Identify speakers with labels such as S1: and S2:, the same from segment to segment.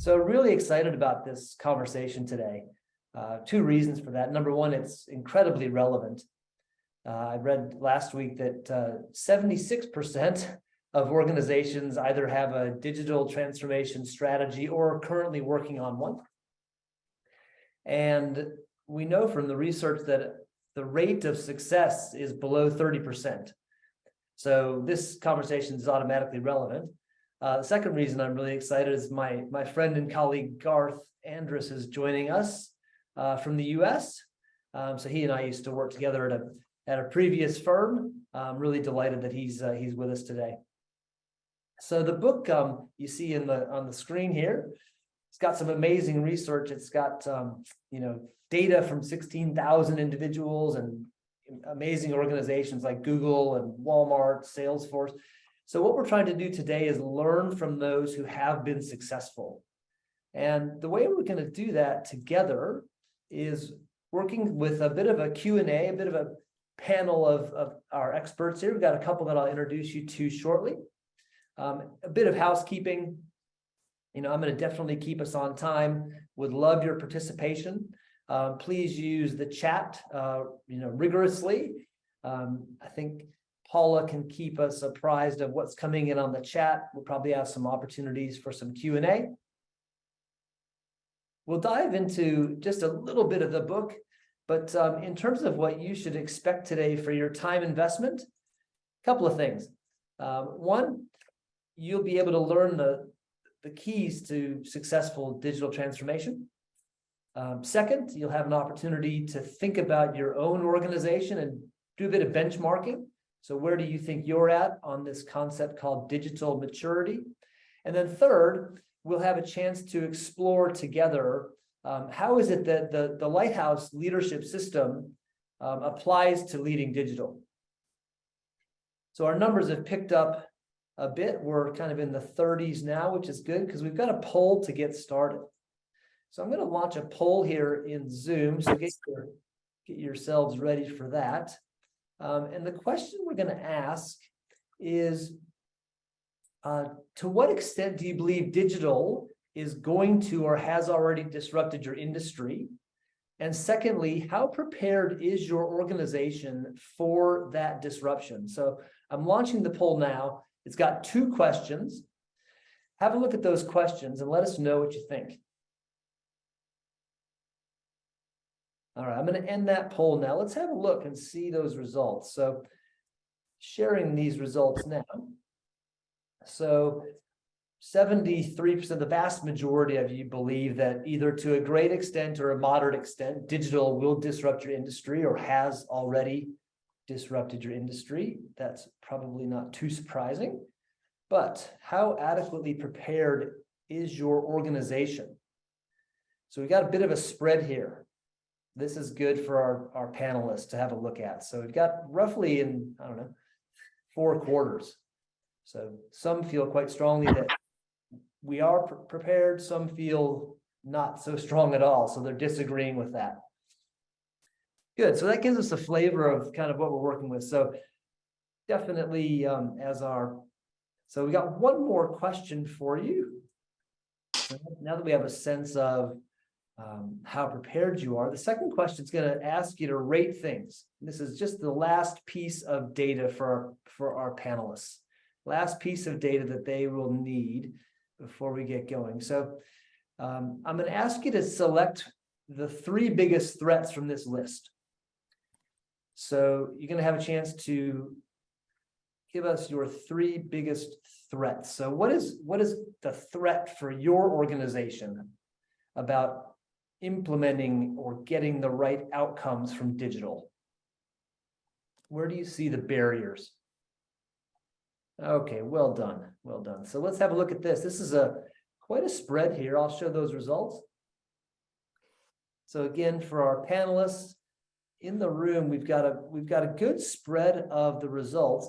S1: So really excited about this conversation today. Two reasons for that. Number one, it's incredibly relevant. I read last week that 76% of organizations either have a digital transformation strategy or are currently working on one. And we know from the research that the rate of success is below 30%. So this conversation is automatically relevant. The second reason I'm really excited is my friend and colleague Garth Andrus is joining us from the US. So he and I used to work together at a previous firm. I'm really delighted that he's with us today. So the book you see on the screen here, it's got some amazing research. It's got data from 16,000 individuals and amazing organizations like Google and Walmart, Salesforce. So what we're trying to do today is learn from those who have been successful. And the way we're going to do that together is working with a bit of a Q&A, a bit of a panel of our experts here. We've got a couple that I'll introduce you to shortly. A bit of housekeeping. I'm going to definitely keep us on time. Would love your participation. Please use the chat, rigorously. I think Paula can keep us apprised of what's coming in on the chat. We'll probably have some opportunities for some Q&A. We'll dive into just a little bit of the book, but in terms of what you should expect today for your time investment, a couple of things. One, you'll be able to learn the keys to successful digital transformation. Second, you'll have an opportunity to think about your own organization and do a bit of benchmarking. So where do you think you're at on this concept called digital maturity? And then third, we'll have a chance to explore together how is it that the Lighthouse leadership system applies to leading digital. So our numbers have picked up a bit. We're kind of in the 30s now, which is good because we've got a poll to get started. So I'm going to launch a poll here in Zoom. So get yourselves ready for that. And the question we're going to ask is, to what extent do you believe digital is going to or has already disrupted your industry? And secondly, how prepared is your organization for that disruption? So I'm launching the poll now. It's got two questions. Have a look at those questions and let us know what you think. All right, I'm going to end that poll now. Let's have a look and see those results. So sharing these results now. So 73%, the vast majority of you believe that either to a great extent or a moderate extent, digital will disrupt your industry or has already disrupted your industry. That's probably not too surprising. But how adequately prepared is your organization? So we got a bit of a spread here. This is good for our panelists to have a look at. So we've got roughly in, 4 quarters. So some feel quite strongly that we are prepared. Some feel not so strong at all. So they're disagreeing with that. Good. So that gives us a flavor of kind of what we're working with. So definitely so we got one more question for you. So now that we have a sense of how prepared you are, the second question is going to ask you to rate things. This is just the last piece of data for our panelists. Last piece of data that they will need before we get going. So I'm going to ask you to select the 3 biggest threats from this list. So you're going to have a chance to give us your 3 biggest threats. So what is the threat for your organization about implementing or getting the right outcomes from digital? Where do you see the barriers? Okay, well done, well done. So let's have a look at this. This is quite a spread here. I'll show those results. So again, for our panelists in the room, we've got a good spread of the results.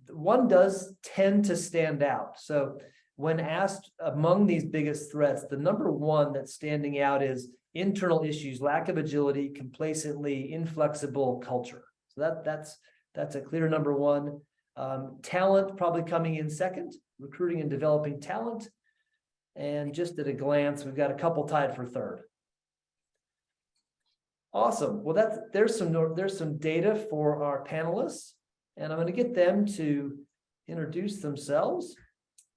S1: One does tend to stand out. So when asked among these biggest threats, the number one that's standing out is internal issues, lack of agility, complacently inflexible culture. So that's a clear number one. Talent probably coming in second, recruiting and developing talent. And just at a glance, we've got a couple tied for third. Awesome. Well, there's some data for our panelists, and I'm going to get them to introduce themselves.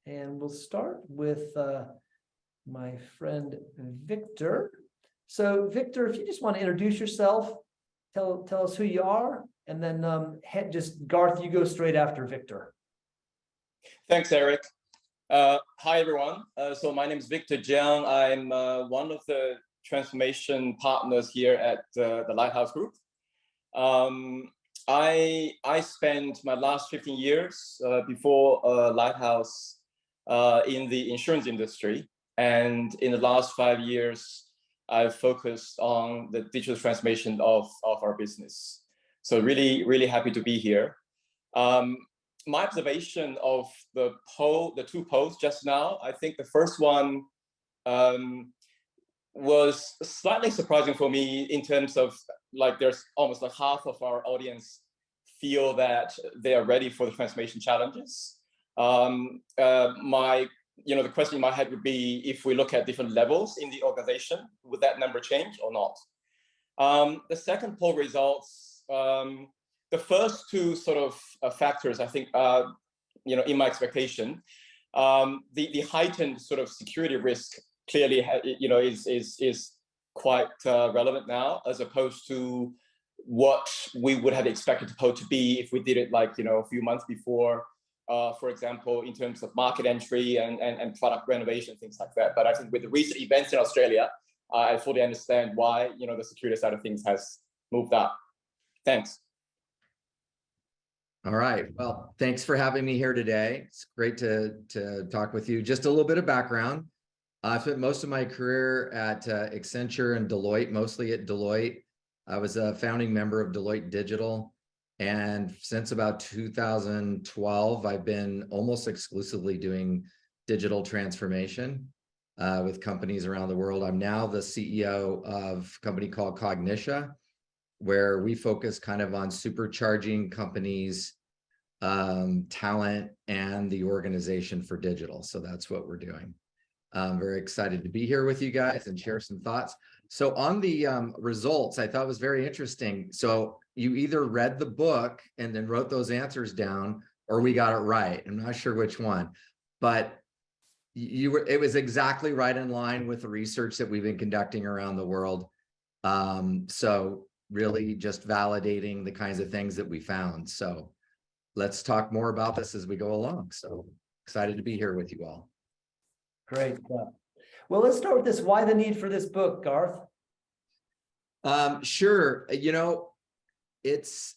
S1: And we'll start with my friend Victor. So, Victor, if you just want to introduce yourself, tell us who you are, and then just Garth, you go straight after Victor.
S2: Thanks, Eric. Hi, everyone. So my name is Victor Jiang. I'm one of the transformation partners here at the Lighthouse Group. I spent my last 15 years before Lighthouse in the insurance industry. And in the last 5 years, I've focused on the digital transformation of our business. So really, really happy to be here. My observation of the two polls just now, I think the first one was slightly surprising for me in terms of like there's almost like half of our audience feel that they are ready for the transformation challenges. The question in my head would be, if we look at different levels in the organization, would that number change or not? The second poll results, the first two sort of factors, I think, in my expectation, the heightened sort of security risk clearly, is quite relevant now, as opposed to what we would have expected the poll to be if we did it like, a few months before, for example, in terms of market entry and product renovation, things like that. But I think with the recent events in Australia, I fully understand why, the security side of things has moved up. Thanks.
S3: All right. Well, thanks for having me here today. It's great to talk with you. Just a little bit of background. I spent most of my career at Accenture and Deloitte, mostly at Deloitte. I was a founding member of Deloitte Digital. And since about 2012, I've been almost exclusively doing digital transformation with companies around the world. I'm now the CEO of a company called Cognitia, where we focus kind of on supercharging companies, talent, and the organization for digital. So that's what we're doing. I'm very excited to be here with you guys and share some thoughts. So on the results, I thought was very interesting. So you either read the book and then wrote those answers down, or we got it right. I'm not sure which one, but it was exactly right in line with the research that we've been conducting around the world. So really just validating the kinds of things that we found. So let's talk more about this as we go along. So excited to be here with you all.
S1: Great stuff. Well, let's start with this. Why the need for this book, Garth?
S3: Sure. It's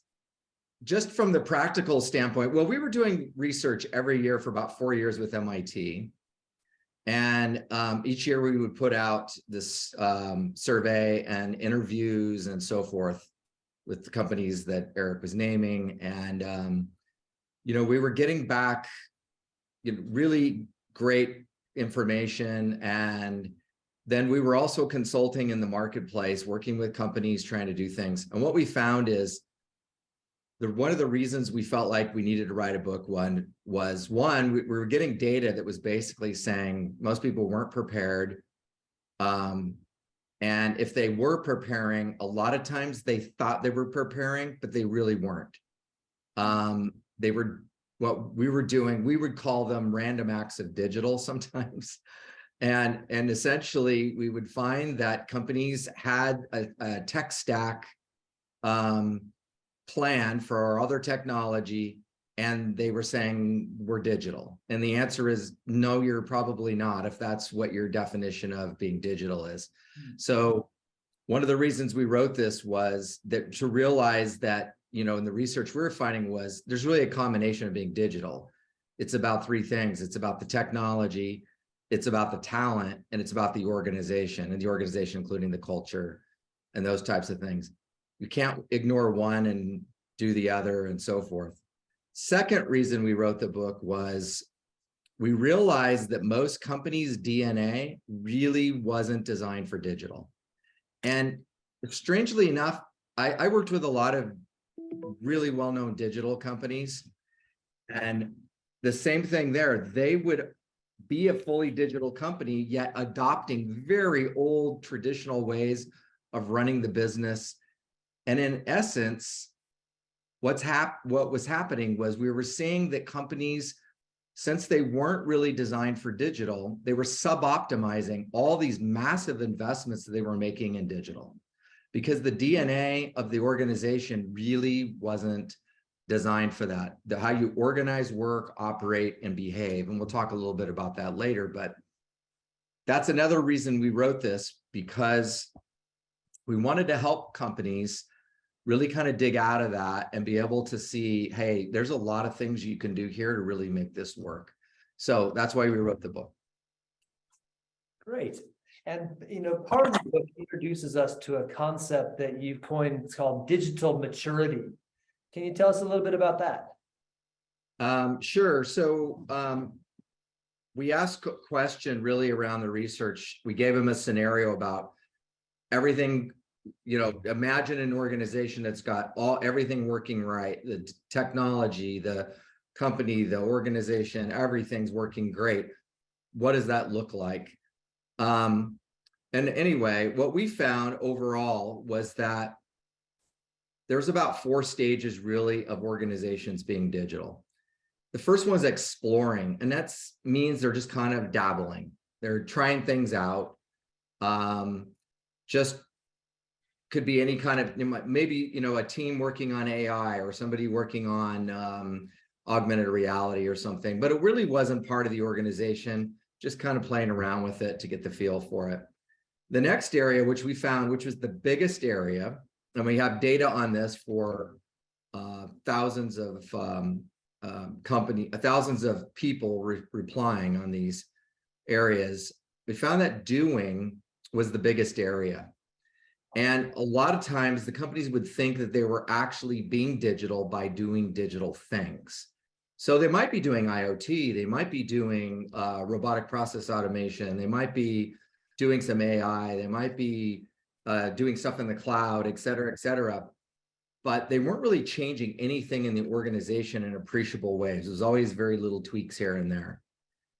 S3: just from the practical standpoint. Well, we were doing research every year for about 4 years with MIT. And each year we would put out this survey and interviews and so forth with the companies that Eric was naming. And, we were getting back really great information. And then we were also consulting in the marketplace, working with companies, trying to do things. And what we found is one of the reasons we felt like we needed to write a book we were getting data that was basically saying most people weren't prepared. And if they were preparing, a lot of times they thought they were preparing, but they really weren't. What we were doing, we would call them random acts of digital sometimes. And essentially we would find that companies had a tech stack plan for our other technology, and they were saying we're digital. And the answer is no, you're probably not, if that's what your definition of being digital is. So one of the reasons we wrote this was that to realize that, in the research we were finding was there's really a combination of being digital. It's about three things. It's about the technology, it's about the talent, and it's about the organization, and the organization including the culture and those types of things. You can't ignore one and do the other and so forth. Second reason we wrote the book was we realized that most companies' DNA really wasn't designed for digital. And strangely enough, I worked with a lot of really well-known digital companies, and the same thing there. be a fully digital company, yet adopting very old traditional ways of running the business. And in essence, what was happening was we were seeing that companies, since they weren't really designed for digital, they were sub-optimizing all these massive investments that they were making in digital, because the DNA of the organization really wasn't designed for that. How you organize, work, operate, and behave. And we'll talk a little bit about that later, but that's another reason we wrote this, because we wanted to help companies really kind of dig out of that and be able to see, hey, there's a lot of things you can do here to really make this work. So that's why we wrote the book.
S1: Great. And, part of the book introduces us to a concept that you've coined. It's called digital maturity. Can you tell us a little bit about that?
S3: Sure. So we asked a question really around the research. We gave them a scenario about everything. Imagine an organization that's got everything working right, the technology, the company, the organization, everything's working great. What does that look like? And anyway, what we found overall was that there's about 4 stages really of organizations being digital. The first one is exploring, and that means they're just kind of dabbling. They're trying things out. Just could be any kind of, maybe, a team working on AI or somebody working on augmented reality or something, but it really wasn't part of the organization, just kind of playing around with it to get the feel for it. The next area, which we found, which was the biggest area, and we have data on this for thousands of thousands of people replying on these areas, we found that doing was the biggest area. And a lot of times the companies would think that they were actually being digital by doing digital things. So they might be doing IoT, they might be doing robotic process automation, they might be doing some AI, they might be doing stuff in the cloud, et cetera, but they weren't really changing anything in the organization in appreciable ways. There's always very little tweaks here and there.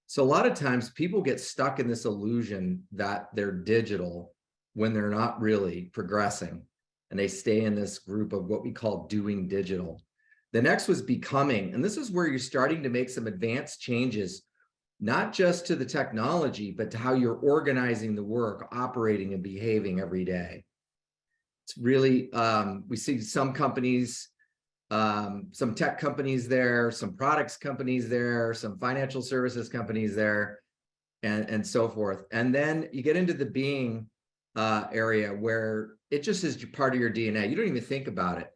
S3: So a lot of times people get stuck in this illusion that they're digital when they're not really progressing, and they stay in this group of what we call doing digital. The next was becoming, and this is where you're starting to make some advanced changes, not just to the technology, but to how you're organizing the work, operating and behaving every day. It's really, we see some companies, some tech companies there, some products companies there, some financial services companies there, and so forth. And then you get into the being area where it just is part of your DNA. You don't even think about it.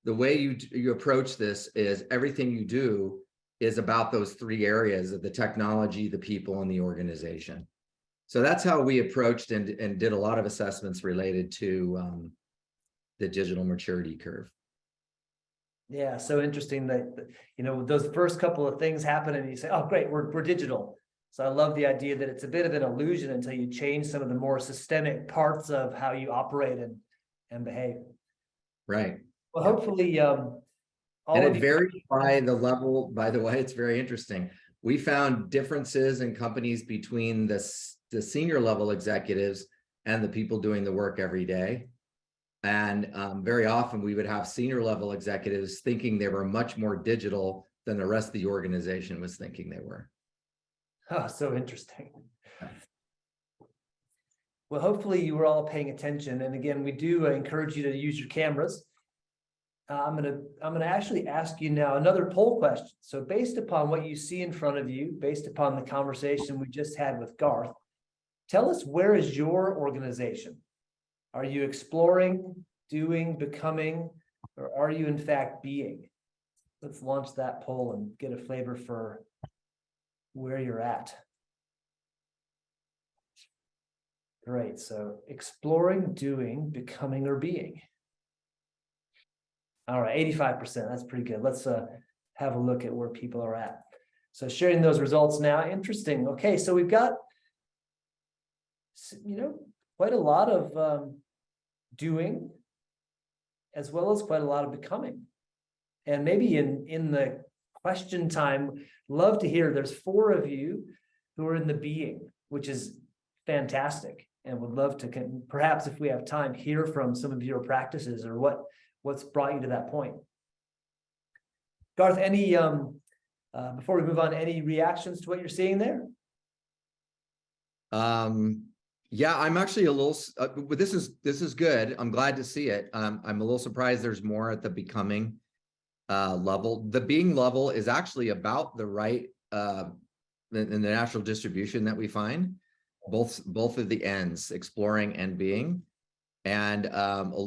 S3: The way you approach this is everything you do is about those 3 areas of the technology, the people, and the organization. So that's how we approached and did a lot of assessments related to the digital maturity curve.
S1: Yeah, so interesting that, those first couple of things happen and you say, oh, great, we're digital. So I love the idea that it's a bit of an illusion until you change some of the more systemic parts of how you operate and behave.
S3: Right.
S1: Well, hopefully,
S3: and it varies by the level. By the way, it's very interesting. We found differences in companies between the senior level executives and the people doing the work every day. And very often we would have senior level executives thinking they were much more digital than the rest of the organization was thinking they were.
S1: Oh, so interesting. Well, hopefully you were all paying attention. And again, we do encourage you to use your cameras. I'm gonna actually ask you now another poll question. So based upon what you see in front of you, based upon the conversation we just had with Garth, tell us, where is your organization? Are you exploring, doing, becoming, or are you in fact being? Let's launch that poll and get a flavor for where you're at. Great. So exploring, doing, becoming, or being. All right, 85%. That's pretty good. Let's have a look at where people are at. So sharing those results now. Interesting. Okay, so we've got, quite a lot of doing, as well as quite a lot of becoming. And maybe in the question time, love to hear, there's 4 of you who are in the being, which is fantastic. And would love to, perhaps if we have time, hear from some of your practices or what's brought you to that point. Garth, any, before we move on, any reactions to what you're seeing there?
S3: Yeah, I'm actually a little, but this is good. I'm glad to see it. I'm a little surprised there's more at the becoming level. The being level is actually about the right in the natural distribution that we find, both of the ends, exploring and being. And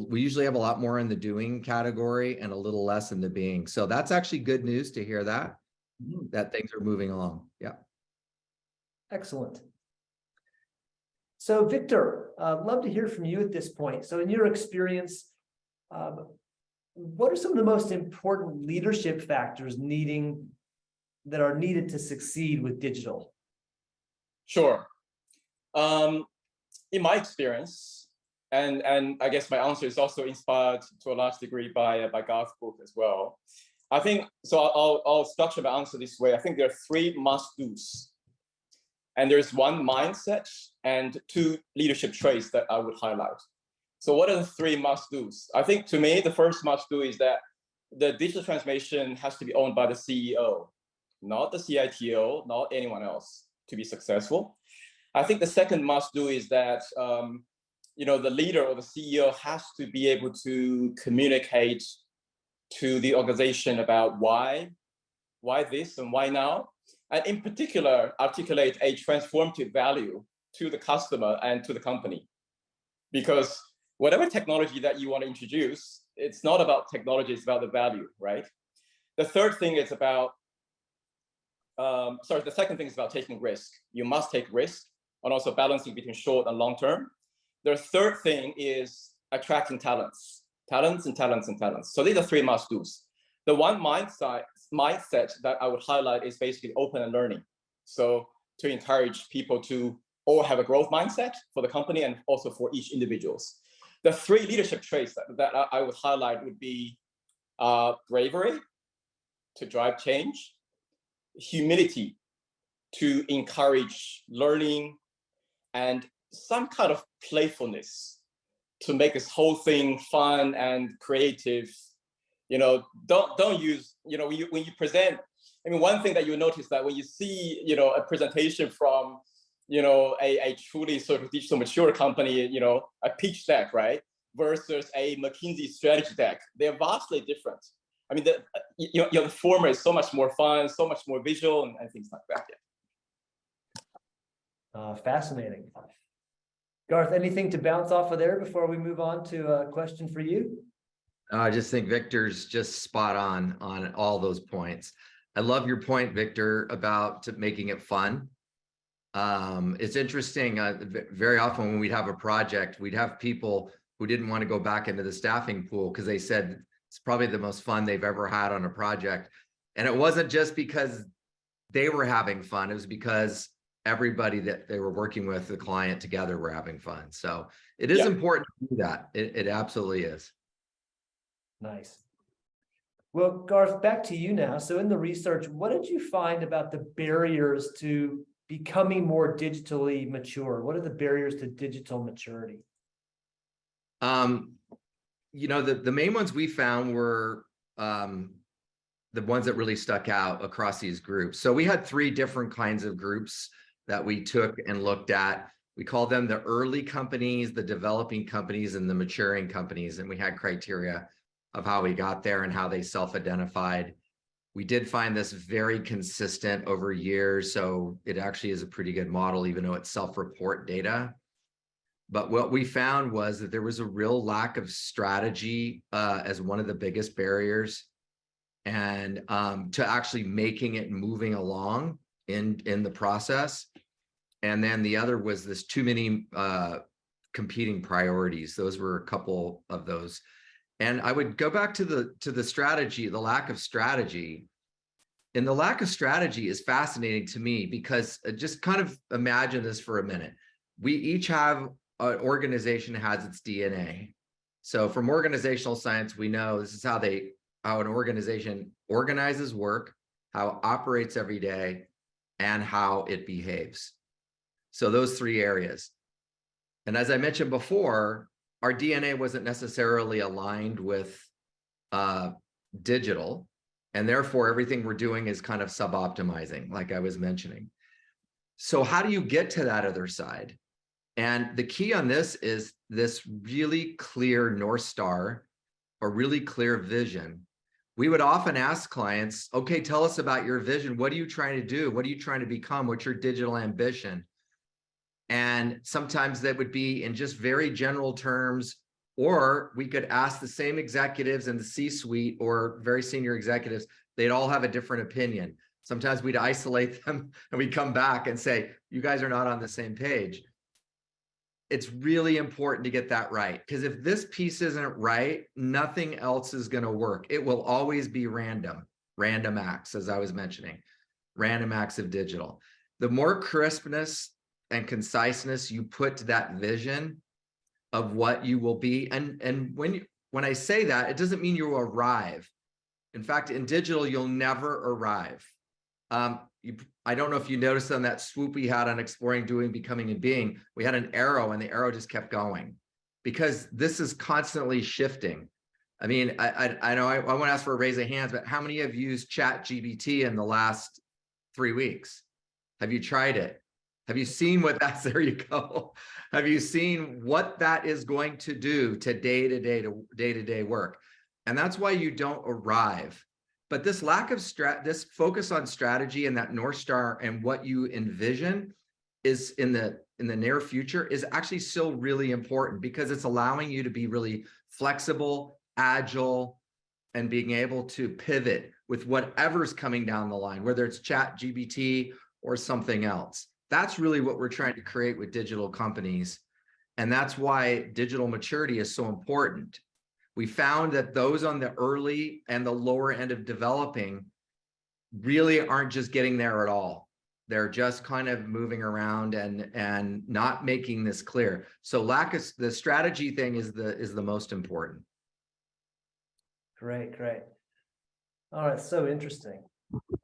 S3: we usually have a lot more in the doing category and a little less in the being. So that's actually good news to hear that, that things are moving along. Yeah.
S1: Excellent. So Victor, love to hear from you at this point. So in your experience, what are some of the most important leadership factors that are needed to succeed with digital?
S2: Sure. In my experience, and I guess my answer is also inspired to a large degree by Garth's book as well. I think, so I'll structure my answer this way. I think there are 3 must-dos. And there's 1 mindset and 2 leadership traits that I would highlight. So what are the 3 must-dos? I think to me, the first must-do is that the digital transformation has to be owned by the CEO, not the CITO, not anyone else, to be successful. I think the second must-do is that the leader or the CEO has to be able to communicate to the organization about why this and why now, and in particular, articulate a transformative value to the customer and to the company. Because whatever technology that you want to introduce, it's not about technology, it's about the value, right? The third thing is about, the second thing is about taking risk. You must take risk, and also balancing between short and long term. The third thing is attracting talents. So these are 3 must-dos. The one mindset that I would highlight is basically open and learning. So to encourage people to all have a growth mindset for the company and also for each individuals. The 3 leadership traits that I would highlight would be bravery to drive change, humility to encourage learning, and some kind of playfulness to make this whole thing fun and creative. Don't use, when you present, I mean, one thing that you'll notice that when you see, a presentation from, a truly sort of digital mature company, a pitch deck, right, versus a McKinsey strategy deck, they're vastly different. I mean, the former is so much more fun, so much more visual, and things like that. Yeah.
S1: Fascinating. Garth, anything to bounce off of there before we move on to a question for you?
S3: I just think Victor's just spot on all those points. I love your point, Victor, about making it fun. It's interesting. Very often when we'd have a project, we'd have people who didn't want to go back into the staffing pool because they said it's probably the most fun they've ever had on a project. And it wasn't just because they were having fun. It was because everybody that they were working with, the client together, were having fun. So it is important to do that. It absolutely is.
S1: Nice. Well, Garth, back to you now. So in the research, what did you find about the barriers to becoming more digitally mature? What are the barriers to digital maturity?
S3: The main ones we found were the ones that really stuck out across these groups. So we had 3 different kinds of groups that we took and looked at. We call them the early companies, the developing companies, and the maturing companies. And we had criteria of how we got there and how they self-identified. We did find this very consistent over years. So it actually is a pretty good model, even though it's self-report data. But what we found was that there was a real lack of strategy as one of the biggest barriers, and to actually making it moving along in the process. And then the other was this too many competing priorities. Those were a couple of those. And I would go back to the strategy, the lack of strategy. And the lack of strategy is fascinating to me because just kind of imagine this for a minute. We each have an organization has its DNA. So from organizational science, we know this is how an organization organizes work, how it operates every day, and how it behaves. So those three areas. And as I mentioned before, our DNA wasn't necessarily aligned with digital, and therefore everything we're doing is kind of sub-optimizing, like I was mentioning. So how do you get to that other side? And the key on this is this really clear North Star, or really clear vision. We would often ask clients, okay, tell us about your vision. What are you trying to do? What are you trying to become? What's your digital ambition? And sometimes that would be in just very general terms, or we could ask the same executives in the C-suite or very senior executives, they'd all have a different opinion. Sometimes we'd isolate them and we'd come back and say, you guys are not on the same page. It's really important to get that right, because if this piece isn't right, nothing else is going to work. It will always be random acts, as I was mentioning, random acts of digital. The more crispness and conciseness you put to that vision of what you will be, and when I say that, it doesn't mean you'll arrive. In fact, in digital, you'll never arrive. I don't know if you noticed on that swoop we had on exploring, doing, becoming, and being, we had an arrow, and the arrow just kept going, because this is constantly shifting. I mean, I know I won't ask for a raise of hands, but how many have used ChatGPT in the last 3 weeks? Have you tried it? Have you seen what that's, there you go. Have you seen what that is going to do to day-to-day work? And that's why you don't arrive. But this lack of this focus on strategy and that North Star and what you envision is in the near future is actually still really important, because it's allowing you to be really flexible, agile, and being able to pivot with whatever's coming down the line, whether it's ChatGPT or something else. That's really what we're trying to create with digital companies. And that's why digital maturity is so important. We found that those on the early and the lower end of developing really aren't just getting there at all. They're just kind of moving around and not making this clear. So lack of the strategy thing is the most important.
S1: Great. All right, so interesting.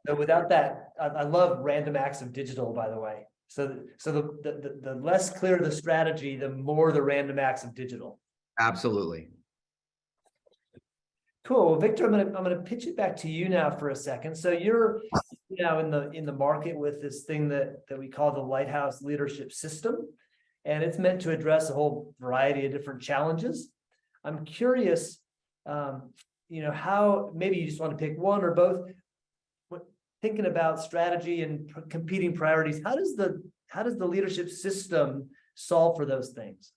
S1: So without that, I love random acts of digital, by the way. So the less clear the strategy, the more the random acts of digital.
S3: Absolutely.
S1: Cool. Well, Victor, I'm gonna pitch it back to you now for a second. So you're now in the market with this thing that we call the Lighthouse Leadership System, and it's meant to address a whole variety of different challenges. I'm curious, how, maybe you just want to pick one or both. Thinking about strategy and competing priorities, how does the leadership system solve for those things?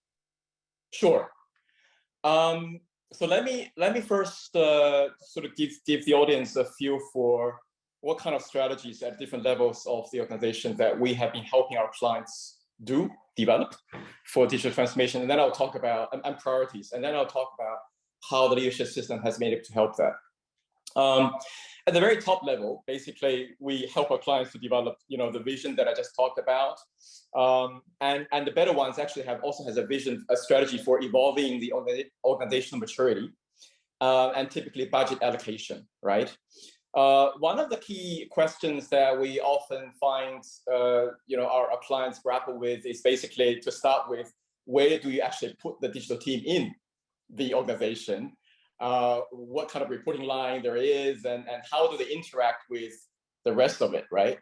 S2: Sure. So let me first sort of give the audience a feel for what kind of strategies at different levels of the organization that we have been helping our clients develop for digital transformation, and then I'll talk about and priorities, and then I'll talk about how the leadership system has made it to help that. At the very top level, basically, we help our clients to develop, the vision that I just talked about, and the better ones actually also has a vision, a strategy for evolving the organizational maturity, and typically budget allocation, right? One of the key questions that we often find, our clients grapple with is basically to start with, where do you actually put the digital team in the organization? What kind of reporting line there is, and how do they interact with the rest of it, right?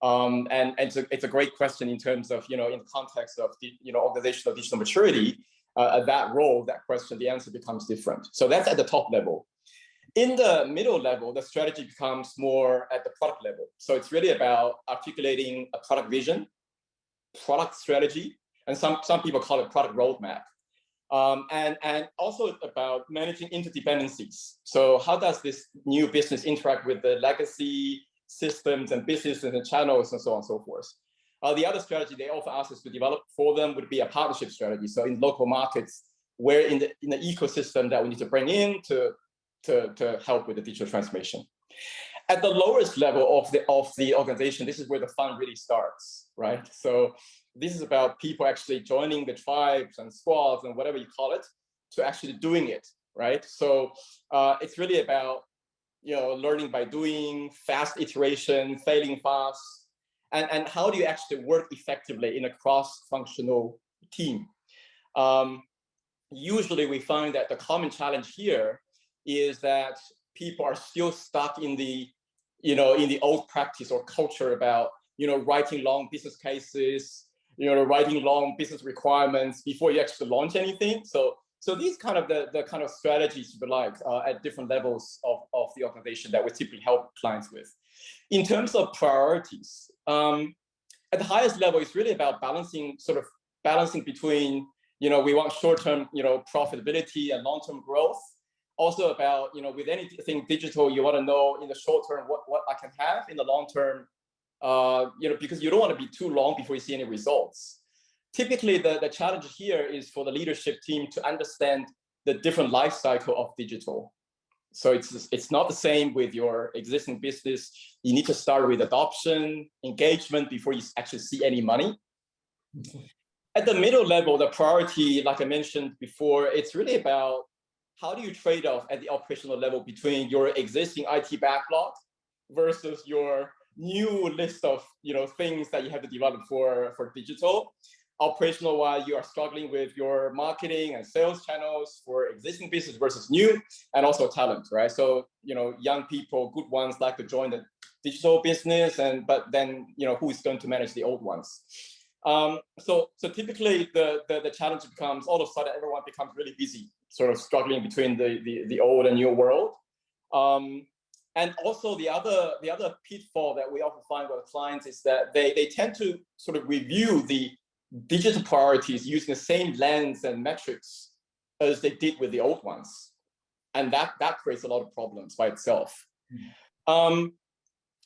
S2: And it's a great question in terms of, in the context of the, organizational digital maturity, that role, that question, the answer becomes different. So that's at the top level. In the middle level, the strategy becomes more at the product level. So it's really about articulating a product vision, product strategy, and some people call it product roadmap. And also about managing interdependencies. So how does this new business interact with the legacy systems and businesses and channels and so on and so forth? The other strategy they often ask us to develop for them would be a partnership strategy. So in local markets, where in the ecosystem that we need to bring in to help with the digital transformation. At the lowest level of the organization, this is where the fun really starts, right? So this is about people actually joining the tribes and squads and whatever you call it to actually doing it, right? So it's really about, learning by doing, fast iteration, failing fast, and how do you actually work effectively in a cross-functional team? Usually we find that the common challenge here is that people are still stuck in the, in the old practice or culture about, writing long business cases, writing long business requirements before you actually launch anything. So these kind of the kind of strategies, we like at different levels of the organization that we typically help clients with. In terms of priorities, at the highest level, it's really about balancing between, we want short-term, profitability and long-term growth. Also about, with anything digital, you want to know in the short term what I can have in the long term, because you don't want to be too long before you see any results. Typically, the challenge here is for the leadership team to understand the different life cycle of digital. So it's not the same with your existing business. You need to start with adoption, engagement before you actually see any money. At the middle level, the priority, like I mentioned before, it's really about how do you trade off at the operational level between your existing IT backlog versus your new list of things that you have to develop for digital. Operational, while you are struggling with your marketing and sales channels for existing business versus new, and also talent, right? So young people, good ones, like to join the digital business, but then who is going to manage the old ones? So typically the challenge becomes all of a sudden everyone becomes really busy, sort of struggling between the old and new world. And also the other pitfall that we often find with clients is that they tend to sort of review the digital priorities using the same lens and metrics as they did with the old ones. And that creates a lot of problems by itself.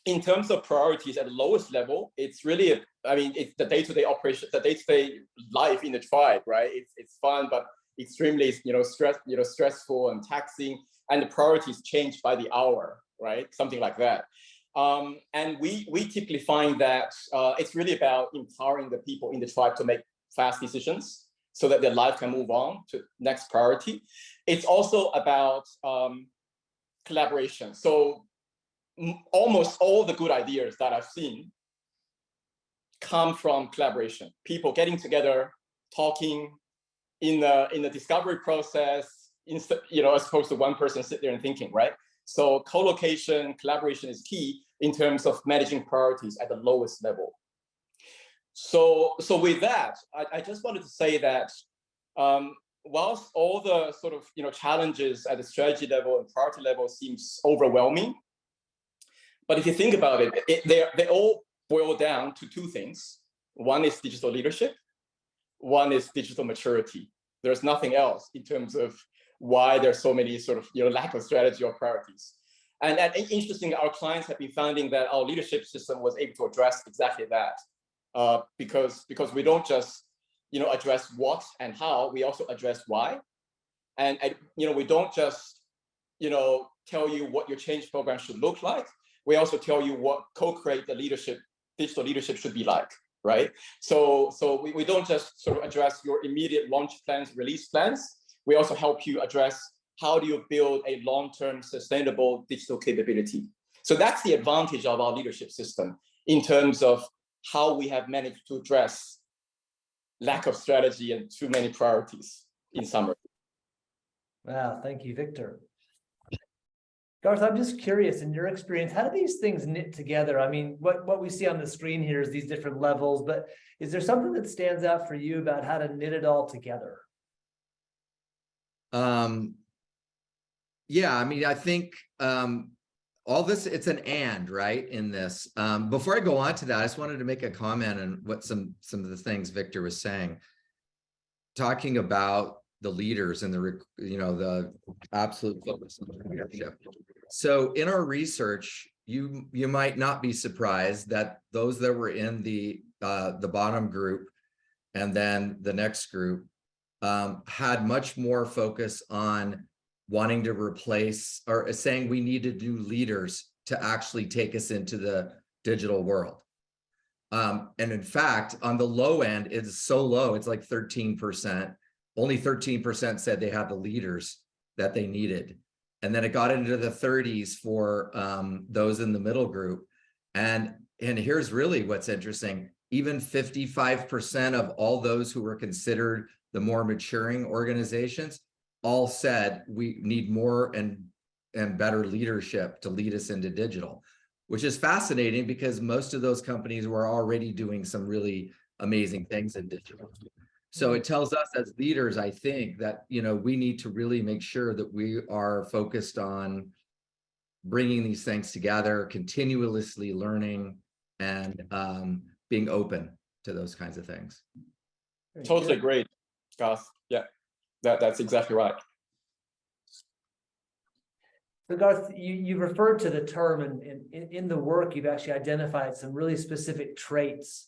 S2: In terms of priorities at the lowest level, it's really, it's the day-to-day operation, the day-to-day life in the tribe, right? It's fun, but extremely, stressful and taxing, and the priorities change by the hour, right? Something like that. And we typically find that it's really about empowering the people in the tribe to make fast decisions so that their life can move on to next priority. It's also about collaboration. So almost all the good ideas that I've seen come from collaboration. People getting together, talking in the discovery process, as opposed to one person sit there and thinking, right? So co-location, collaboration is key in terms of managing priorities at the lowest level. So with that, I just wanted to say that whilst all the sort of challenges at the strategy level and priority level seems overwhelming, but if you think about it, they all boil down to two things. One is digital leadership. One is digital maturity. There's nothing else in terms of why there's so many sort of lack of strategy or priorities. And interesting, our clients have been finding that our leadership system was able to address exactly that, because we don't just address what and how, we also address why, and we don't just tell you what your change program should look like. We also tell you what co-create the digital leadership should be like, right? So we don't just sort of address your immediate launch plans, release plans. We also help you address how do you build a long-term sustainable digital capability. So that's the advantage of our leadership system in terms of how we have managed to address lack of strategy and too many priorities in summary.
S1: Wow, thank you, Victor. Garth, I'm just curious, in your experience, how do these things knit together? I mean, what we see on the screen here is these different levels, but is there something that stands out for you about how to knit it all together?
S3: Yeah, I think all this, it's an and, right, in this. Before I go on to that, I just wanted to make a comment on what some of the things Victor was saying, talking about the leaders and the absolute focus on leadership. So in our research, you might not be surprised that those that were in the bottom group and then the next group had much more focus on wanting to replace or saying we needed new leaders to actually take us into the digital world. And in fact, on the low end, it's so low, it's like 13%. Only 13% said they had the leaders that they needed. And then it got into the 30s for those in the middle group. And and here's really what's interesting, even 55% of all those who were considered the more maturing organizations all said we need more and better leadership to lead us into digital, which is fascinating because most of those companies were already doing some really amazing things in digital. So it tells us as leaders, I think, that, you know, we need to really make sure that we are focused on bringing these things together, continuously learning, and being open to those kinds of things.
S2: Totally agree, Garth. Yeah, that's exactly right.
S1: So Garth, you referred to the term, and in the work, you've actually identified some really specific traits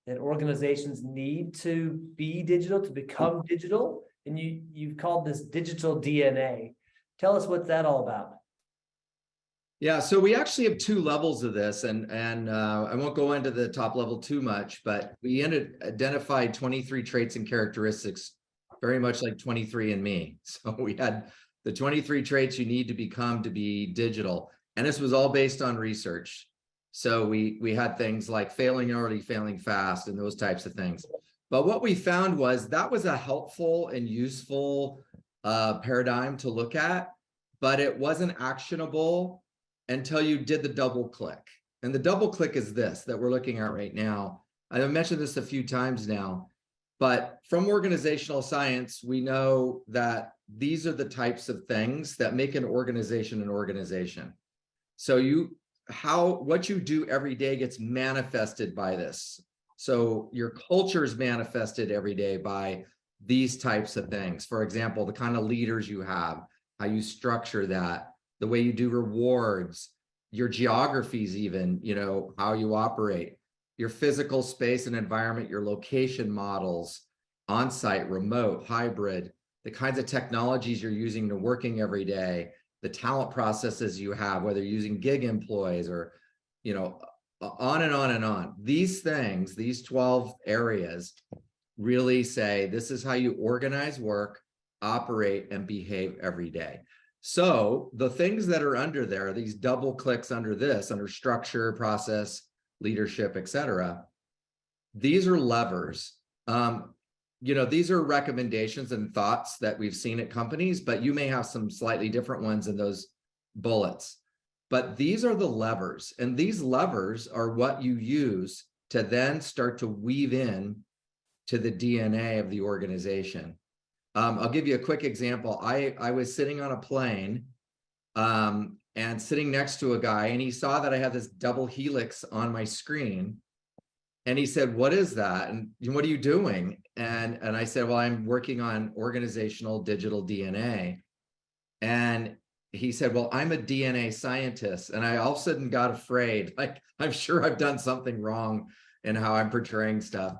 S1: that organizations need to be digital, to become digital, and you've called this digital DNA. Tell us what's that all about.
S3: Yeah, so we actually have two levels of this, and I won't go into the top level too much, but we identified 23 traits and characteristics, very much like 23andMe. So we had the 23 traits you need to become to be digital, and this was all based on research. So we had things like failing early, failing fast, and those types of things. But what we found was that was a helpful and useful paradigm to look at, but it wasn't actionable until you did the double click. And the double click is this that we're looking at right now. I've mentioned this a few times now, but from organizational science, we know that these are the types of things that make an organization an organization. So what you do every day gets manifested by this. So your culture is manifested every day by these types of things. For example, the kind of leaders you have, how you structure that, the way you do rewards, your geographies, even, you know, how you operate, your physical space and environment, your location models, on-site, remote, hybrid, the kinds of technologies you're using to working every day, the talent processes you have, whether you're using gig employees or, you know, on and on and on. These things, these 12 areas really say this is how you organize work, operate, and behave every day. So the things that are under there, these double clicks under this, under structure, process, leadership, etc., these are levers. You know, these are recommendations and thoughts that we've seen at companies, but you may have some slightly different ones in those bullets. But these are the levers, and these levers are what you use to then start to weave in to the DNA of the organization. I'll give you a quick example. I was sitting on a plane and sitting next to a guy, and he saw that I had this double helix on my screen. And he said, "What is that? And what are you doing?" And I said, "Well, I'm working on organizational digital DNA." And he said, "Well, I'm a DNA scientist." And I all of a sudden got afraid. Like, I'm sure I've done something wrong in how I'm portraying stuff.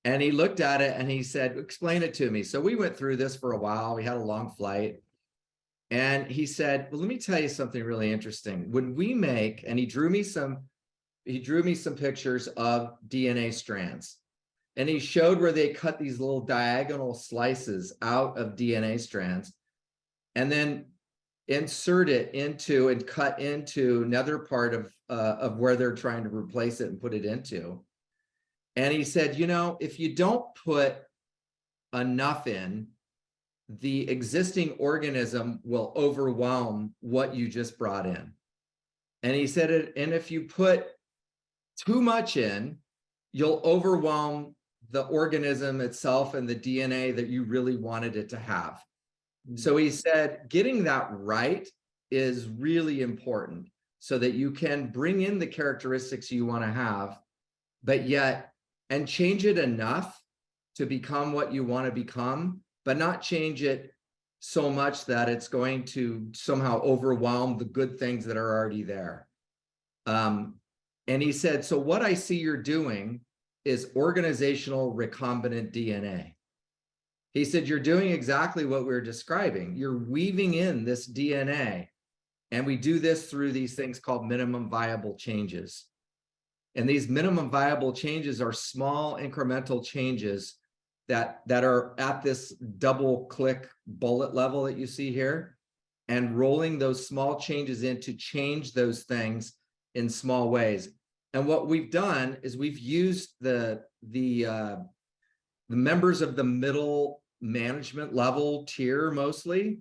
S3: And he looked at it and he said, "Explain it to me." So we went through this for a while. We had a long flight. And he said, "Well, let me tell you something really interesting. When we make," and he drew me some pictures of DNA strands. And he showed where they cut these little diagonal slices out of DNA strands and then insert it into and cut into another part of where they're trying to replace it and put it into. And he said, "You know, if you don't put enough in, the existing organism will overwhelm what you just brought in." And he said, "And if you put too much in, you'll overwhelm the organism itself and the DNA that you really wanted it to have." So he said, getting that right is really important so that you can bring in the characteristics you want to have, but yet, and change it enough to become what you want to become, but not change it so much that it's going to somehow overwhelm the good things that are already there. And he said, "So what I see you're doing is organizational recombinant DNA." He said, "You're doing exactly what we're describing. You're weaving in this DNA. And we do this through these things called minimum viable changes. And these minimum viable changes are small incremental changes that are at this double click bullet level that you see here, and rolling those small changes in to change those things in small ways. And what we've done is we've used the members of the middle management level tier mostly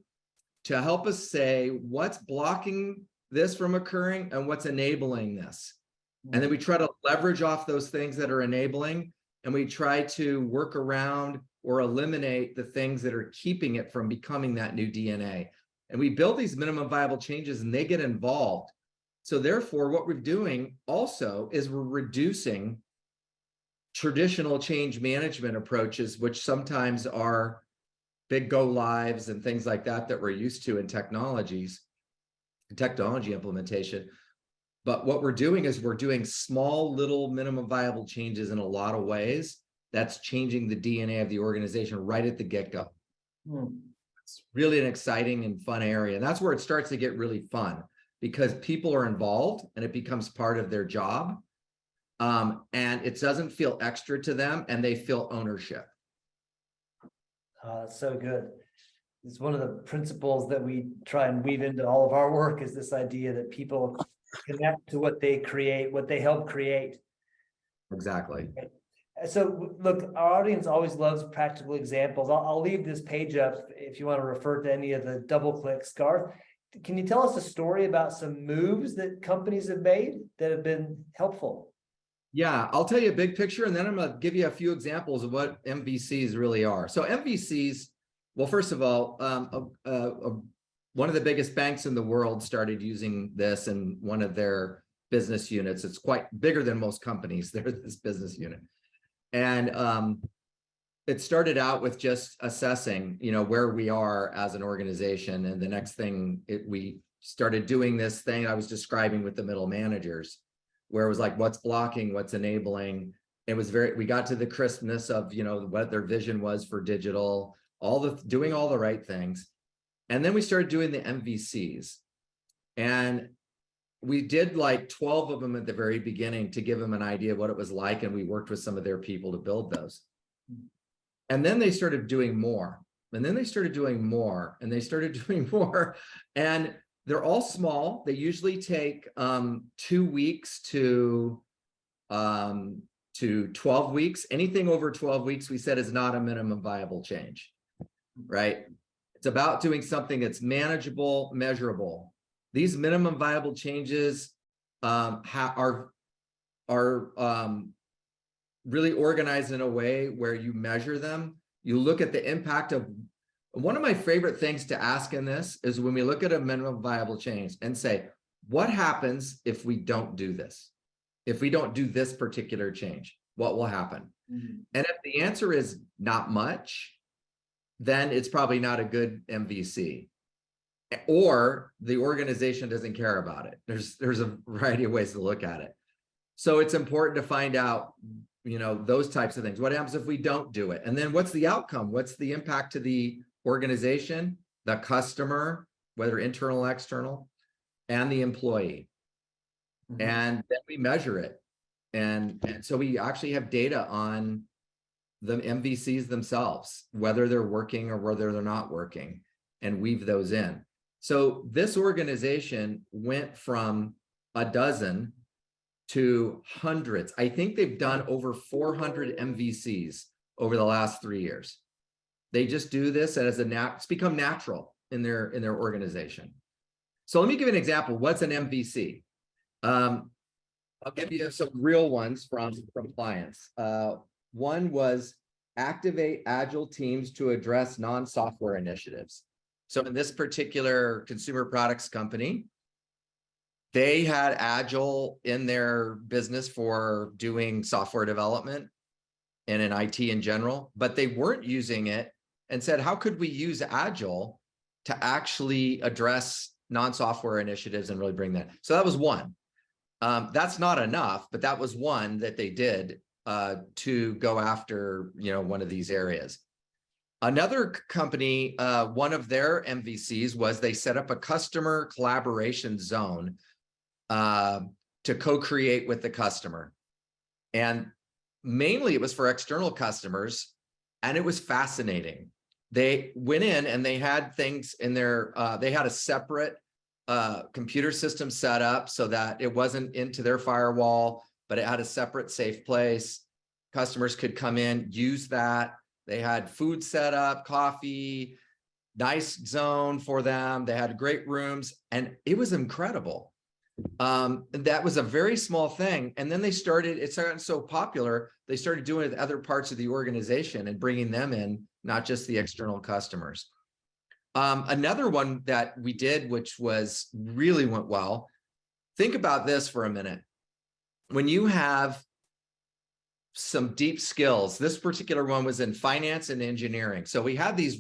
S3: to help us say what's blocking this from occurring and what's enabling this. And then we try to leverage off those things that are enabling, and we try to work around or eliminate the things that are keeping it from becoming that new DNA. And we build these minimum viable changes and they get involved. So therefore, what we're doing also is we're reducing traditional change management approaches, which sometimes are big go lives and things like that that we're used to in technology implementation. But what we're doing is we're doing small little minimum viable changes in a lot of ways. That's changing the DNA of the organization right at the get-go. It's really an exciting and fun area. And that's where it starts to get really fun, because people are involved and it becomes part of their job. And it doesn't feel extra to them, and they feel ownership.
S1: That's so good. It's one of the principles that we try and weave into all of our work, is this idea that people connect to what they create, what they help create.
S3: Exactly.
S1: So look, our audience always loves practical examples. I'll leave this page up if you want to refer to any of the double clicks. Garth, can you tell us a story about some moves that companies have made that have been helpful?
S3: Yeah, I'll tell you a big picture, and then I'm going to give you a few examples of what MVCs really are. So MVCs, well, first of all, one of the biggest banks in the world started using this in one of their business units. It's quite bigger than most companies. They're this business unit. And it started out with just assessing, where we are as an organization. And the next thing, we started doing this thing I was describing with the middle managers, where it was like, what's blocking, what's enabling. It was we got to the crispness of, what their vision was for digital, doing all the right things. And then we started doing the MVCs. And we did like 12 of them at the very beginning to give them an idea of what it was like. And we worked with some of their people to build those. And then they started doing more. And then they started doing more. And they started doing more. And they're all small. They usually take 2 weeks to 12 weeks. Anything over 12 weeks, we said, is not a minimum viable change, right? It's about doing something that's manageable, measurable. These minimum viable changes are really organized in a way where you measure them. You look at the impact of. One of my favorite things to ask in this is when we look at a minimum viable change and say, what happens if we don't do this? If we don't do this particular change, what will happen? And if the answer is not much, then it's probably not a good MVC, or the organization doesn't care about it. There's a variety of ways to look at it. So it's important to find out, those types of things. What happens if we don't do it? And then what's the outcome? What's the impact to the organization, the customer, whether internal or external, and the employee? And then we measure it. And so we actually have data on the MVCs themselves, whether they're working or whether they're not working, and weave those in. So this organization went from a dozen to hundreds. I think they've done over 400 MVCs over the last 3 years. They just do this as it's become natural in their organization. So let me give you an example. What's an MVC? I'll give you some real ones from clients. One was activate agile teams to address non-software initiatives. So in this particular consumer products company, they had agile in their business for doing software development and in IT in general, but they weren't using it, and said, how could we use agile to actually address non-software initiatives and really bring that? So that was one. That's not enough, but that was one that they did to go after, one of these areas. Another company, one of their MVCs was they set up a customer collaboration zone to co-create with the customer. And mainly it was for external customers, and it was fascinating. They went in and they had things in their, they had a separate computer system set up so that it wasn't into their firewall. but it had a separate safe place. Customers could come in, use that. They had food set up, coffee, nice zone for them. They had great rooms, and it was incredible. That was a very small thing. And then it's gotten so popular, they started doing it with other parts of the organization and bringing them in, not just the external customers. Another one that we did, which really went well. Think about this for a minute. When you have some deep skills, this particular one was in finance and engineering. So we had these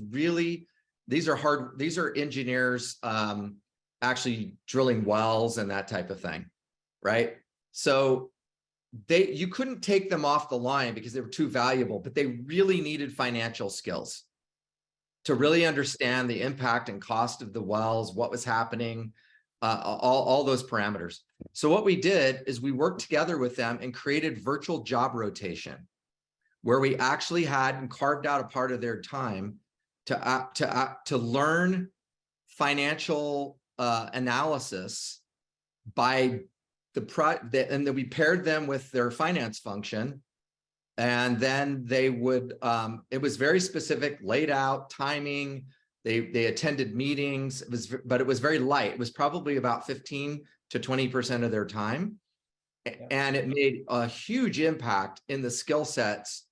S3: are engineers, actually drilling wells and that type of thing, right? So you couldn't take them off the line because they were too valuable, but they really needed financial skills to really understand the impact and cost of the wells, what was happening, all those parameters. So what we did is we worked together with them and created virtual job rotation, where we actually had and carved out a part of their time to learn financial analysis by and then we paired them with their finance function, and then they would it was very specific, laid out timing. They attended meetings. But it was very light. It was probably about 15 to 20% of their time, and it made a huge impact in the skill sets.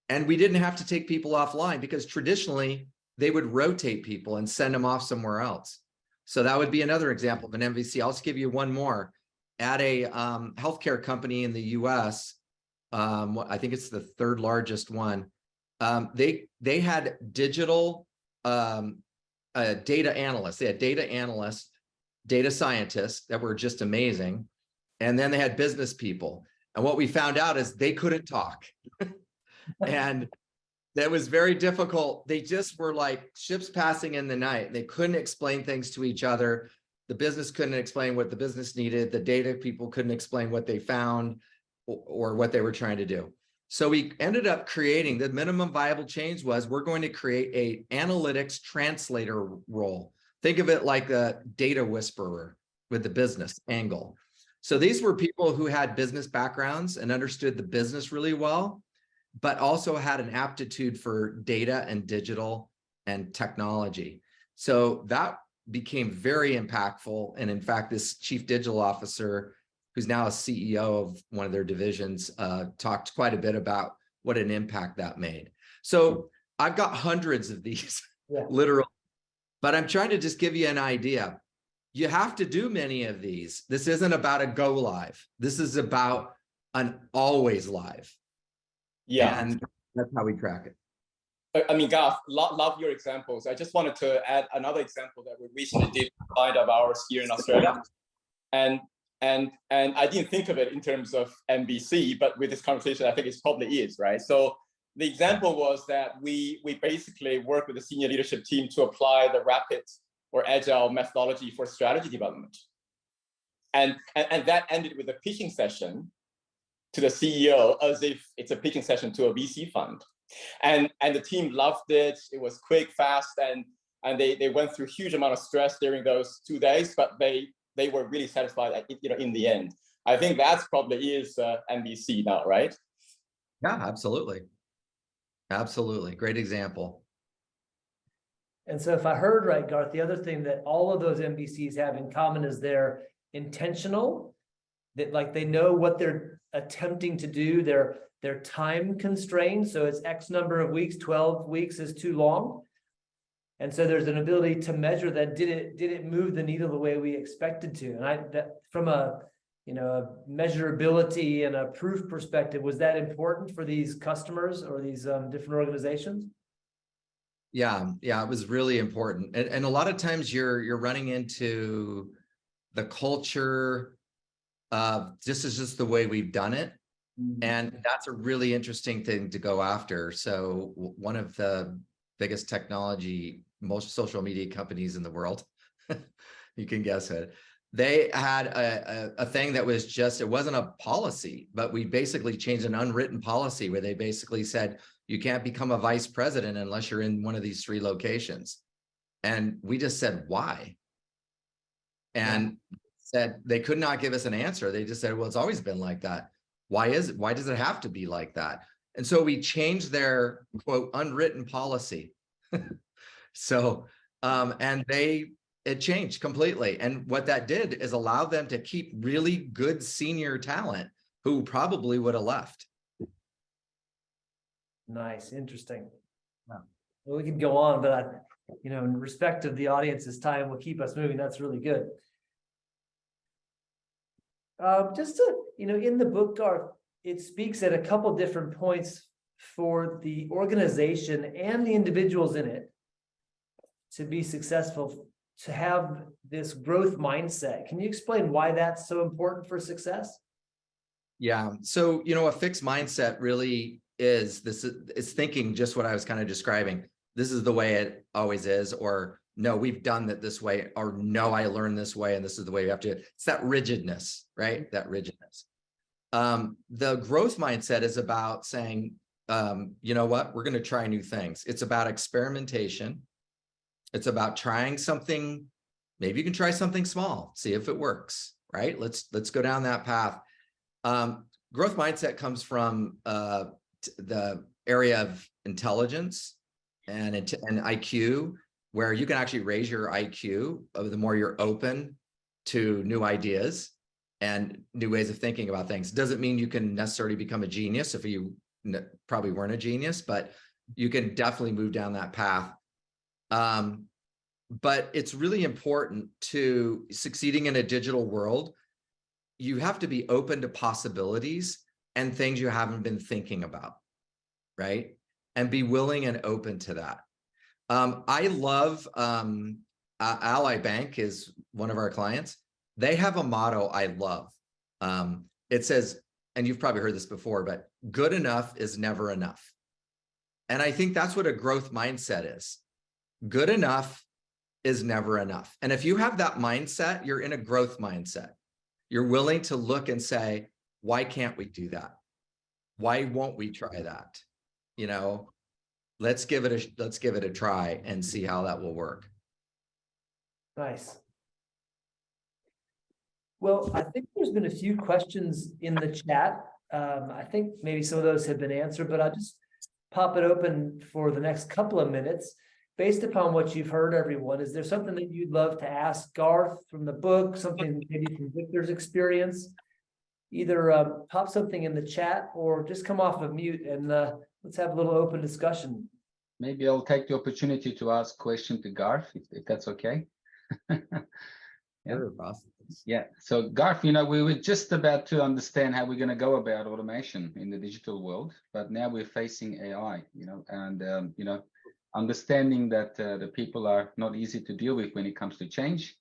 S3: And we didn't have to take people offline, because traditionally they would rotate people and send them off somewhere else. So that would be another example of an MVC. I'll just give you one more. At a healthcare company in the US, I think it's the third largest one. They had digital data analysts. They had data analysts, data scientists that were just amazing. And then they had business people. And what we found out is they couldn't talk. And that was very difficult. They just were like ships passing in the night. They couldn't explain things to each other. The business couldn't explain what the business needed. The data people couldn't explain what they found or what they were trying to do. So we ended up creating, the minimum viable change was, we're going to create a analytics translator role. Think of it like a data whisperer with the business angle. So these were people who had business backgrounds and understood the business really well, but also had an aptitude for data and digital and technology. So that became very impactful. And in fact, this chief digital officer, who's now a CEO of one of their divisions, talked quite a bit about what an impact that made. So I've got hundreds of these, literally, but I'm trying to just give you an idea. You have to do many of these. This isn't about a go live. This is about an always live.
S2: Yeah.
S3: And that's how we track it.
S2: I mean, Garth, love your examples. I just wanted to add another example that we recently did a client of ours here in Australia. And I didn't think of it in terms of MBC, but with this conversation, I think it probably is, right? So the example was that we basically work with the senior leadership team to apply the rapid or agile methodology for strategy development. And that ended with a pitching session to the CEO, as if it's a pitching session to a VC fund. And the team loved it. It was quick, fast, and they went through a huge amount of stress during those 2 days, but they were really satisfied, in the end. I think that's probably is MBC now, right?
S3: Yeah, absolutely. Absolutely. Great example.
S1: And so if I heard right, Garth, the other thing that all of those MBCs have in common is they're intentional, that like they know what they're attempting to do. They're time constrained. So it's X number of weeks, 12 weeks is too long. And so there's an ability to measure that. Did it move the needle the way we expected to? And that from a measurability and a proof perspective, was that important for these customers or these different organizations?
S3: Yeah, it was really important. And a lot of times you're running into the culture of this is just the way we've done it. And that's a really interesting thing to go after. So one of the biggest most social media companies in the world, you can guess it, they had a thing that was just, it wasn't a policy, but we basically changed an unwritten policy where they basically said, you can't become a vice president unless you're in one of these 3 locations. And we just said, why? And said they could not give us an answer. They just said, well, it's always been like that. Why does it have to be like that? And so we changed their quote unwritten policy. So, and it changed completely. And what that did is allow them to keep really good senior talent who probably would have left.
S1: Nice, interesting.
S3: Yeah.
S1: Well, we can go on, but in respect of the audience's time, will keep us moving. That's really good. Just to, in the book, Garth, it speaks at a couple different points for the organization and the individuals in it to be successful, to have this growth mindset. Can you explain why that's so important for success?
S3: Yeah. So, a fixed mindset really is it's thinking just what I was kind of describing. This is the way it always is, or no, we've done it this way, or no, I learned this way, and this is the way you have to. It's that rigidness, right? That rigidness. The growth mindset is about saying, you know what, we're going to try new things. It's about experimentation. It's about trying something. Maybe you can try something small, see if it works, right? Let's go down that path. Growth mindset comes from the area of intelligence and IQ, where you can actually raise your IQ the more you're open to new ideas and new ways of thinking about things. Doesn't mean you can necessarily become a genius if you probably weren't a genius, but you can definitely move down that path. But it's really important to succeeding in a digital world. You have to be open to possibilities and things you haven't been thinking about, right? And be willing and open to that. I love Ally Bank is one of our clients. They have a motto I love. It says, and you've probably heard this before, but good enough is never enough. And I think that's what a growth mindset is. Good enough is never enough. And if you have that mindset, you're in a growth mindset. You're willing to look and say, why can't we do that? Why won't we try that? Let's give it a try and see how that will work.
S1: Nice. Well, I think there's been a few questions in the chat. I think maybe some of those have been answered, but I'll just pop it open for the next couple of minutes. Based upon what you've heard, everyone, is there something that you'd love to ask Garth from the book, something maybe from Victor's experience? Either pop something in the chat or just come off of mute and let's have a little open discussion.
S4: Maybe I'll take the opportunity to ask a question to Garth, if that's okay. Yeah. So Garth, we were just about to understand how we're going to go about automation in the digital world, but now we're facing AI, and understanding that the people are not easy to deal with when it comes to change,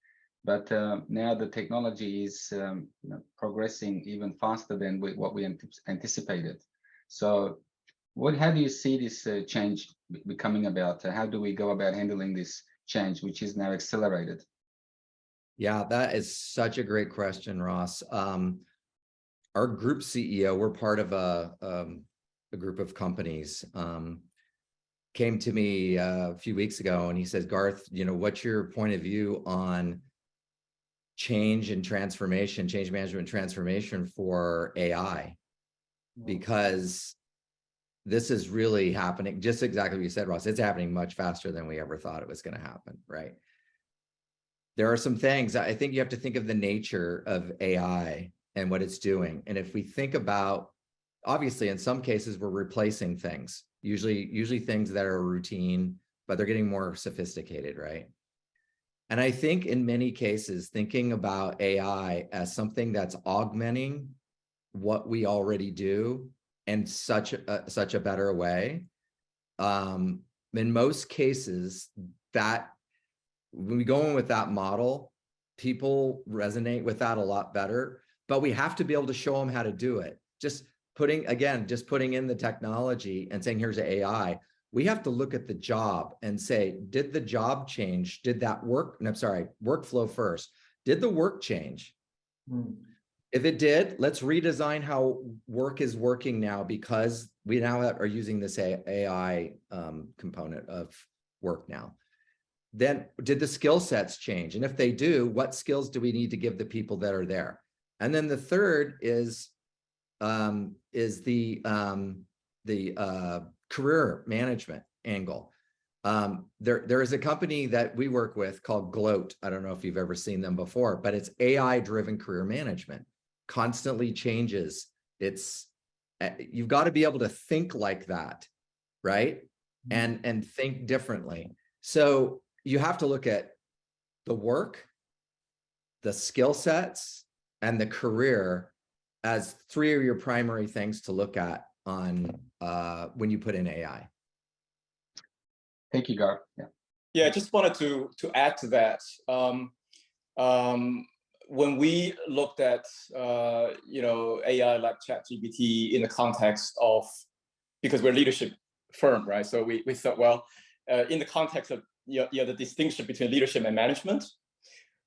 S4: but now the technology is progressing even faster than what we anticipated. So how do you see this change becoming about? How do we go about handling this change, which is now accelerated?
S3: Yeah, that is such a great question, Ross. Our group CEO, we're part of a group of companies, came to me a few weeks ago and he says, Garth, what's your point of view on change and transformation, change management transformation for AI? Because this is really happening, just exactly what you said, Ross. It's happening much faster than we ever thought it was going to happen, right? There are some things, I think you have to think of the nature of AI and what it's doing. And if we think about, obviously, in some cases, we're replacing things, usually things that are routine, but they're getting more sophisticated, right? And I think in many cases, thinking about AI as something that's augmenting what we already do in such a better way. In most cases, that when we go in with that model, people resonate with that a lot better, but we have to be able to show them how to do it. Just putting in the technology and saying, here's AI, we have to look at the job and say, did the job change? Did that work? And I'm sorry, workflow first. Did the work change? If it did, let's redesign how work is working now, because we now are using this AI component of work now. Then did the skill sets change? And if they do, what skills do we need to give the people that are there? And then the third is, is the career management angle. There is a company that we work with called Gloat. I don't know if you've ever seen them before, but it's AI-driven career management. Constantly changes. It's you've got to be able to think like that, right? And think differently. So you have to look at the work, the skill sets, and the career as three of your primary things to look at on when you put in AI.
S4: Thank you, Garth. Yeah.
S2: Yeah, I just wanted to add to that. When we looked at AI like ChatGPT in the context of, because we're a leadership firm, right? So we thought, well, in the context of the distinction between leadership and management,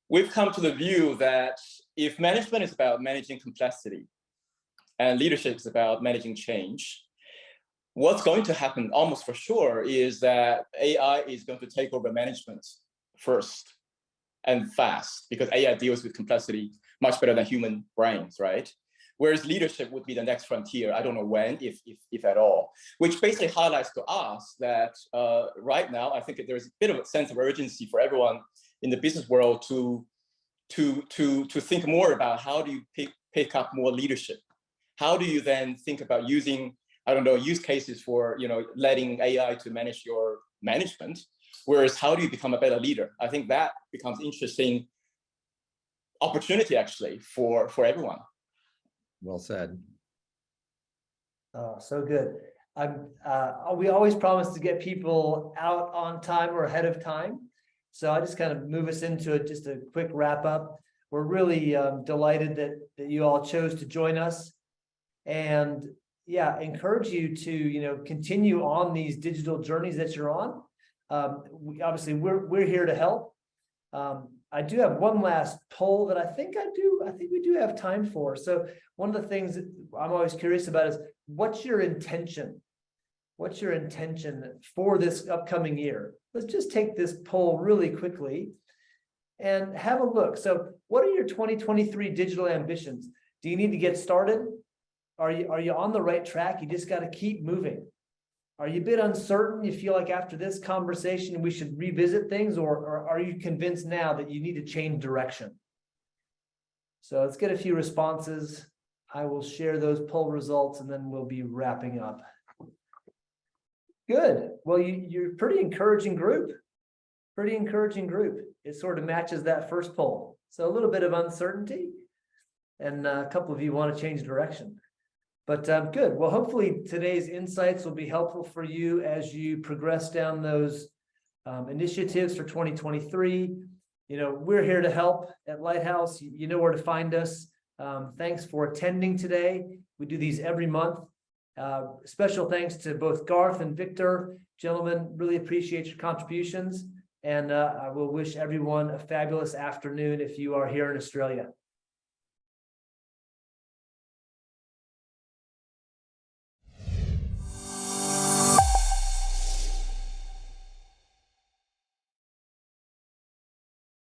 S2: we've come to the view that if management is about managing complexity and leadership is about managing change, what's going to happen almost for sure is that AI is going to take over management first and fast, because AI deals with complexity much better than human brains, right? Whereas leadership would be the next frontier. I don't know when, if at all, which basically highlights to us that right now, I think there's a bit of a sense of urgency for everyone in the business world to think more about how do you pick up more leadership? How do you then think about using, I don't know, use cases for, letting AI to manage your management? Whereas how do you become a better leader? I think that becomes interesting opportunity actually for everyone.
S3: Well said.
S1: Oh, so good. We always promise to get people out on time or ahead of time. So I just kind of move us into just a quick wrap up. We're really delighted that you all chose to join us, and yeah, encourage you to continue on these digital journeys that you're on. We're here to help. I do have one last poll that I think we do have time for. So one of the things that I'm always curious about is, what's your intention? What's your intention for this upcoming year? Let's just take this poll really quickly and have a look. So what are your 2023 digital ambitions? Do you need to get started? Are you on the right track? You just got to keep moving. Are you a bit uncertain? You feel like after this conversation, we should revisit things, or are you convinced now that you need to change direction? So let's get a few responses. I will share those poll results and then we'll be wrapping up. Good. Well, you're a pretty encouraging group. Pretty encouraging group. It sort of matches that first poll. So a little bit of uncertainty, and a couple of you want to change direction. But good. Well, hopefully today's insights will be helpful for you as you progress down those initiatives for 2023. We're here to help at Lighthouse. You know where to find us. Thanks for attending today. We do these every month. Special thanks to both Garth and Victor. Gentlemen, really appreciate your contributions. And I will wish everyone a fabulous afternoon if you are here in Australia.